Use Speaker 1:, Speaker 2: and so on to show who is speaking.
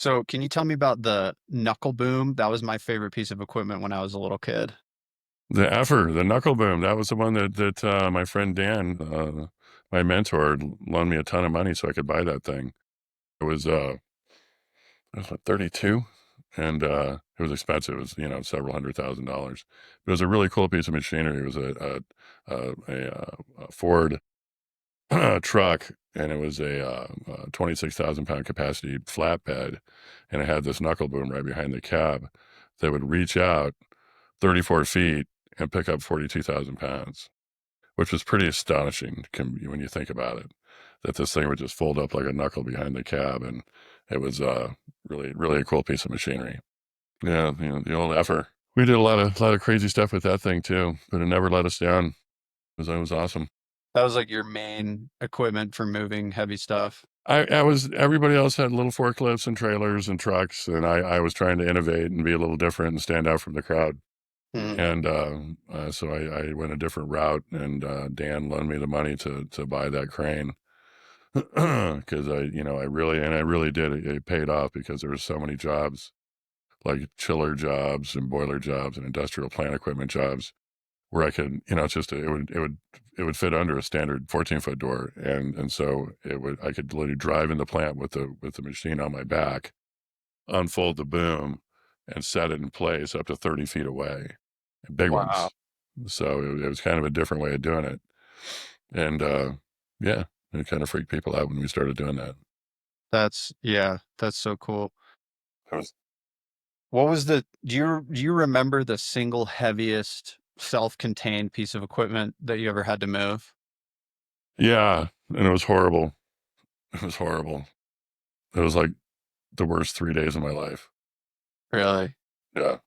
Speaker 1: So, can you tell me about the knuckle boom? That was my favorite piece of equipment when I was a little kid.
Speaker 2: The Effer, the Knuckle Boom, that was the one that my friend Dan, my mentor, loaned me a ton of money so I could buy that thing. It was, it was what, 32? And, it was expensive. It was, several $100,000. It was a really cool piece of machinery. It was a Ford truck, and it was a 26,000 pound capacity flatbed, and it had this knuckle boom right behind the cab that would reach out 34 feet and pick up 42,000 pounds, which was pretty astonishing when you think about it, that this thing would just fold up like a knuckle behind the cab. And it was really, really a cool piece of machinery. Yeah, the old effer. We did a lot of crazy stuff with that thing too, but it never let us down. It was awesome.
Speaker 1: That was like your main equipment for moving heavy stuff.
Speaker 2: Everybody else had little forklifts and trailers and trucks, and I was trying to innovate and be a little different and stand out from the crowd.
Speaker 1: Mhm.
Speaker 2: And so I went a different route, and Dan loaned me the money to buy that crane because I really did. It paid off because there were so many jobs, like chiller jobs and boiler jobs and industrial plant equipment jobs, where I could, it's just it would fit under a standard 14-foot door, and so I could literally drive in the plant with the machine on my back, unfold the boom, and set it in place up to 30 feet away, big
Speaker 1: Wow.
Speaker 2: ones. So it was kind of a different way of doing it. And yeah, it kind of freaked people out when we started doing that.
Speaker 1: Yeah, that's so cool.
Speaker 2: It was,
Speaker 1: What was do you remember the single heaviest self-contained piece of equipment that you ever had to move?
Speaker 2: yeah, and it was horrible. It was horrible. It was like the worst 3 days of my life.
Speaker 1: Really?
Speaker 2: Yeah.